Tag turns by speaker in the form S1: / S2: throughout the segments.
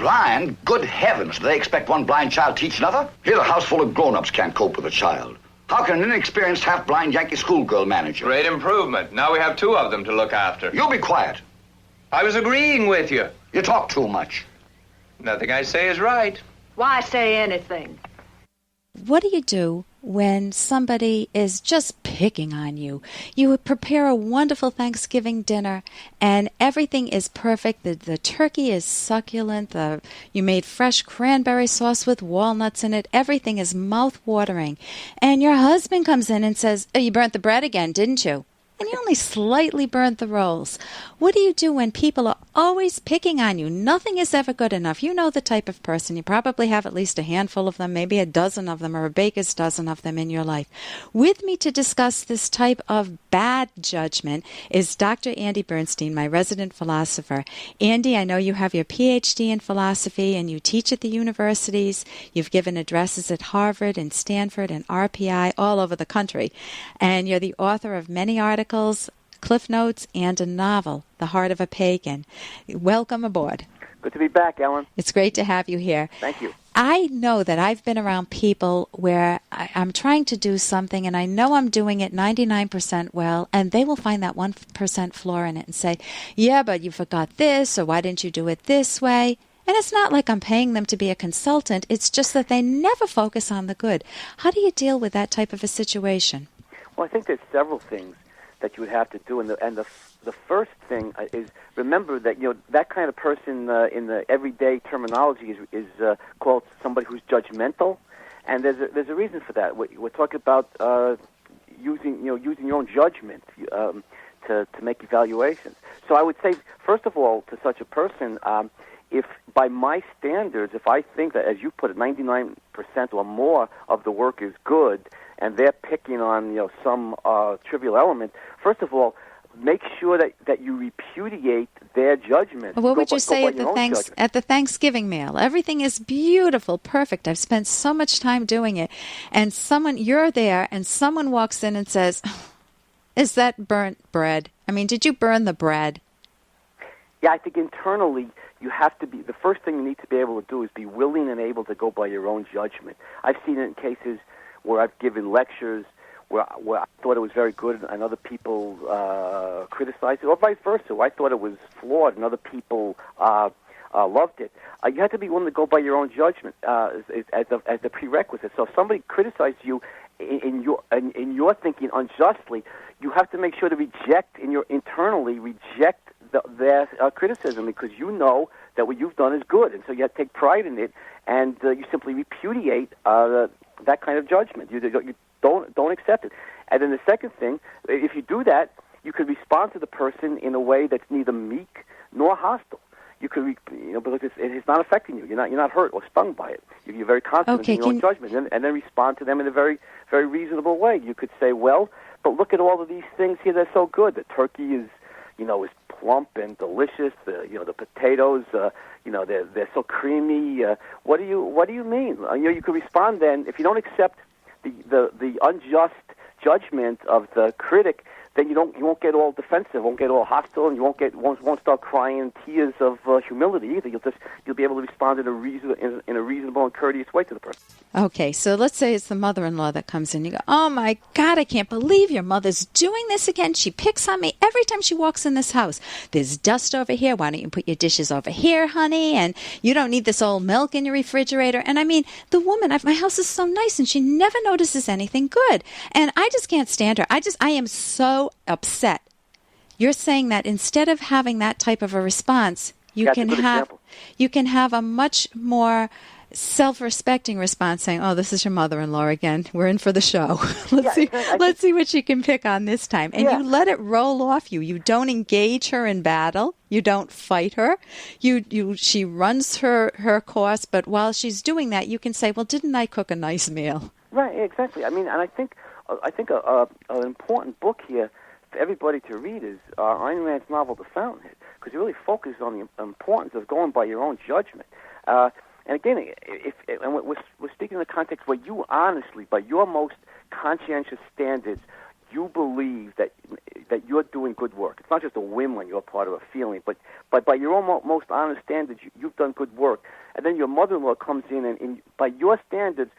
S1: Blind? Good heavens, do they expect one blind child to teach another? Here's a house full of grown-ups can't cope with a child. How can an inexperienced, half-blind Yankee schoolgirl manage it?
S2: Great improvement. Now we have two of them to look after.
S1: You be quiet.
S2: I was agreeing with you.
S1: You talk too much.
S2: Nothing I say is right.
S3: Why say anything?
S4: What do you do when somebody is just picking on you? You would prepare a wonderful Thanksgiving dinner, and everything is perfect. The turkey is succulent. You made fresh cranberry sauce with walnuts in it. Everything is mouth-watering. And your husband comes in and says, "Oh, you burnt the bread again, didn't you?" And you only slightly burnt the rolls. What do you do when people are always picking on you? Nothing is ever good enough. You know the type of person. You probably have at least a handful of them, maybe a dozen of them, or a baker's dozen of them in your life. With me to discuss this type of bad judgment is Dr. Andy Bernstein, my resident philosopher. Andy, I know you have your Ph.D. in philosophy, and you teach at the universities. You've given addresses at Harvard and Stanford and RPI all over the country. And you're the author of many articles, Cliff Notes, and a novel, The Heart of a Pagan. Welcome aboard.
S5: Good to be back, Ellen.
S4: It's great to have you here.
S5: Thank you.
S4: I know that I've been around people where I'm trying to do something, and I know I'm doing it 99% well, and they will find that 1% flaw in it and say, "Yeah, but you forgot this," or "Why didn't you do it this way?" And it's not like I'm paying them to be a consultant. It's just that they never focus on the good. How do you deal with that type of a situation?
S5: Well, I think there's several things that you would have to do, and the first thing is remember that that kind of person in the everyday terminology is called somebody who's judgmental, and there's a reason for that. We're talking about using your own judgment to make evaluations. So I would say, first of all, to such a person, if by my standards, if I think that, as you put it, 99% or more of the work is good, and they're picking on some trivial element, first of all, make sure that you repudiate their judgment.
S4: What would you say at the Thanksgiving meal? Everything is beautiful, perfect. I've spent so much time doing it, and you're there, and someone walks in and says, "Is that burnt bread? I mean, did you burn the bread?"
S5: Yeah, I think internally you have to be. The first thing you need to be able to do is be willing and able to go by your own judgment. I've seen it in cases where I've given lectures where I thought it was very good and other people criticized it, or vice versa. I thought it was flawed and other people loved it. You have to be willing to go by your own judgment as the prerequisite. So if somebody criticized you in your thinking unjustly, you have to make sure to internally reject their criticism, because you know that what you've done is good, and so you have to take pride in it, and you simply repudiate that kind of judgment. You don't accept it. And then the second thing, if you do that, you could respond to the person in a way that's neither meek nor hostile. You could, because it's not affecting you. You're not hurt or stung by it. You're very confident in your own judgment, and then respond to them in a very, very reasonable way. You could say, "Well, but look at all of these things here. They're so good. The turkey is plump and delicious. The potatoes, they're so creamy. What do you mean?" You could respond then. If you don't accept the unjust judgment of the critic, then you won't get all defensive, won't get all hostile, and you won't start crying tears of humility either. You'll be able to respond in a reasonable and courteous way to the person.
S4: Okay, so let's say it's the mother-in-law that comes in. You go, "Oh my God, I can't believe your mother's doing this again. She picks on me every time she walks in this house. There's dust over here. Why don't you put your dishes over here, honey? And you don't need this old milk in your refrigerator." And I mean, the woman, my house is so nice, and she never notices anything good. And I just can't stand her. I am so upset. You're saying that instead of having that type of a response, you can have a much more self-respecting response, saying, "Oh, this is your mother-in-law again. We're in for the show. Let's see what she can pick on this time." And you let it roll off you. You don't engage her in battle. You don't fight her. She runs her course, but while she's doing that, you can say, "Well, didn't I cook a nice meal?"
S5: Right, exactly. I mean, and I think an important book here for everybody to read is Ayn Rand's novel *The Fountainhead*, because it really focuses on the importance of going by your own judgment. And again, we're speaking in the context where you honestly, by your most conscientious standards, you believe that you're doing good work. It's not just a whim on your part or a feeling, but by your own most honest standards, you've done good work. And then your mother-in-law comes in and by your standards,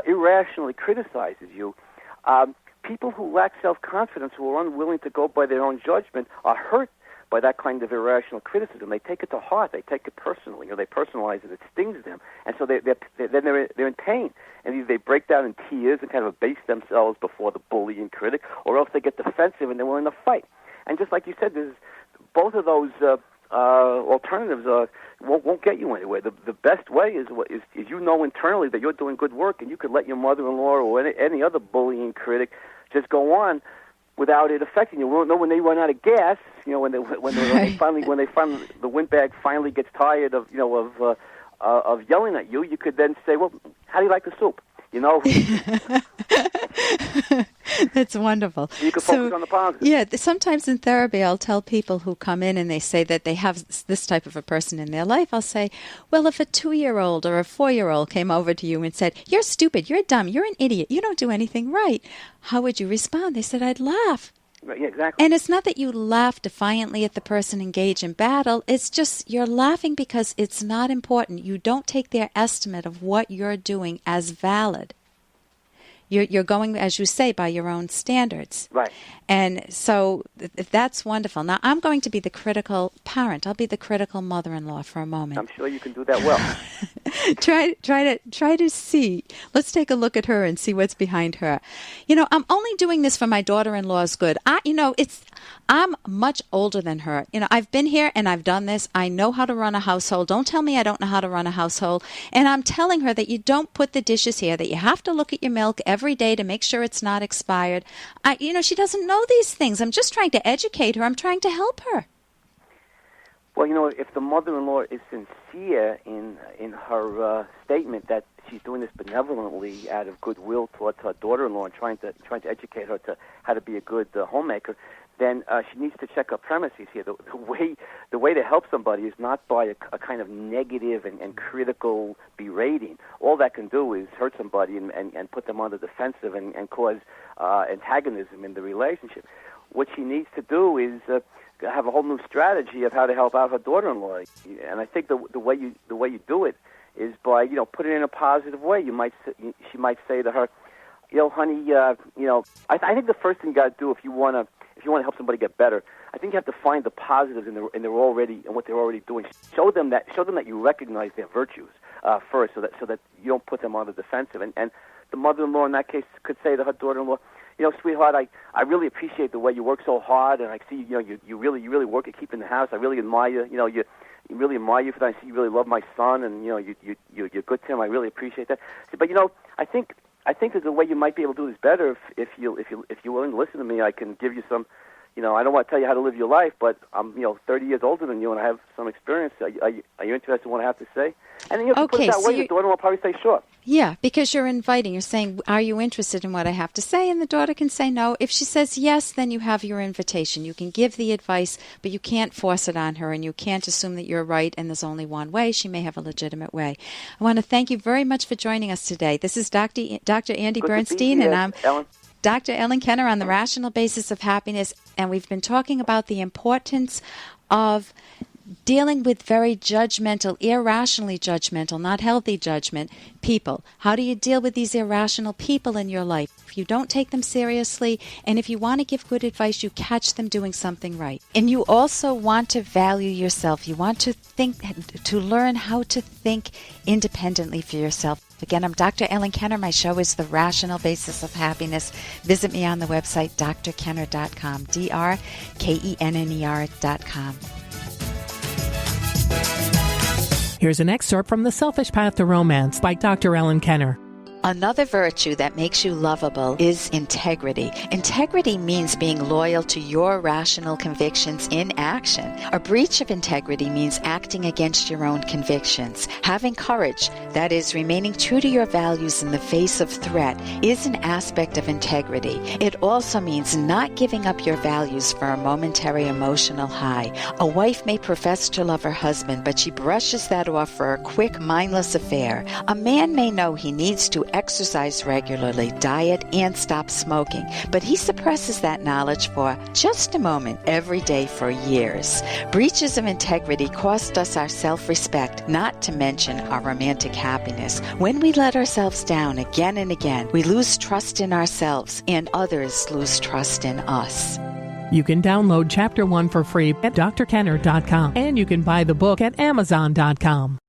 S5: irrationally criticizes you. People who lack self-confidence, who are unwilling to go by their own judgment, are hurt by that kind of irrational criticism. They take it to heart. They take it personally, or they personalize it. It stings them, and so they're in pain. And either they break down in tears and kind of abase themselves before the bully and critic, or else they get defensive and they're willing to fight. And just like you said, both of those alternatives won't get you anywhere. The best way is you know internally that you're doing good work, and you could let your mother-in-law or any other bullying critic just go on without it affecting you. We don't know when they run out of gas. When they finally the windbag finally gets tired of yelling at you. You could then say, "Well, how do you like the soup?"
S4: That's wonderful.
S5: You can focus on the positive.
S4: Yeah, sometimes in therapy I'll tell people who come in and they say that they have this type of a person in their life, I'll say, well, if a 2-year-old or a 4-year-old came over to you and said, you're stupid, you're dumb, you're an idiot, you don't do anything right, how would you respond? They said, I'd laugh.
S5: Right, yeah, exactly.
S4: And it's not that you laugh defiantly at the person engaged in battle. It's just you're laughing because it's not important. You don't take their estimate of what you're doing as valid. You're going, as you say, by your own standards.
S5: Right.
S4: And so that's wonderful. Now, I'm going to be the critical parent. I'll be the critical mother-in-law for a moment.
S5: I'm sure you can do that well.
S4: Try to see. Let's take a look at her and see what's behind her. I'm only doing this for my daughter-in-law's good. I'm much older than her. I've been here and I've done this. I know how to run a household. Don't tell me I don't know how to run a household. And I'm telling her that you don't put the dishes here, that you have to look at your milk every day to make sure it's not expired. She doesn't know these things. I'm just trying to educate her. I'm trying to help her.
S5: Well, if the mother-in-law is sincere in her statement that she's doing this benevolently out of goodwill towards her daughter-in-law and trying to educate her to how to be a good homemaker, then she needs to check her premises here. The way to help somebody is not by a kind of negative and critical berating. All that can do is hurt somebody and put them on the defensive and cause antagonism in the relationship. What she needs to do is have a whole new strategy of how to help out her daughter-in-law. And I think the way you do it is by put it in a positive way. She might say to her, honey, I think the first thing you got to do if you want to help somebody get better, I think you have to find the positives in what they're already doing. Show them that you recognize their virtues first, so that you don't put them on the defensive. And the mother-in-law in that case could say to her daughter-in-law, sweetheart, I really appreciate the way you work so hard, and I see you really work at keeping the house. I really admire you really admire you for that. I see you really love my son, and you're good to him. I really appreciate that. But I think there's a way you might be able to do this better if you're willing to listen to me. I can give you some. I don't want to tell you how to live your life, but I'm 30 years older than you, and I have some experience. Are you interested in what I have to say? And then if you put it that way, your daughter will probably say sure.
S4: Yeah, because you're inviting. You're saying, are you interested in what I have to say? And the daughter can say no. If she says yes, then you have your invitation. You can give the advice, but you can't force it on her, and you can't assume that you're right and there's only one way. She may have a legitimate way. I want to thank you very much for joining us today. This is Dr. Andy Bernstein, and I'm
S5: Ellen.
S4: Dr. Ellen Kenner on the Rational Basis of Happiness, and we've been talking about the importance of dealing with very judgmental, irrationally judgmental, not healthy judgment people. How do you deal with these irrational people in your life? If you don't take them seriously, and if you want to give good advice, you catch them doing something right. And you also want to value yourself. You want to learn how to think independently for yourself. Again, I'm Dr. Ellen Kenner. My show is The Rational Basis of Happiness. Visit me on the website, drkenner.com, drkenner.com.
S6: Here's an excerpt from The Selfish Path to Romance by Dr. Ellen Kenner.
S4: Another virtue that makes you lovable is integrity. Integrity means being loyal to your rational convictions in action. A breach of integrity means acting against your own convictions. Having courage, that is, remaining true to your values in the face of threat, is an aspect of integrity. It also means not giving up your values for a momentary emotional high. A wife may profess to love her husband, but she brushes that off for a quick, mindless affair. A man may know he needs to exercise regularly, diet, and stop smoking. But he suppresses that knowledge for just a moment every day for years. Breaches of integrity cost us our self-respect, not to mention our romantic happiness. When we let ourselves down again and again, we lose trust in ourselves, and others lose trust in us.
S6: You can download Chapter 1 for free at drkenner.com, and you can buy the book at amazon.com.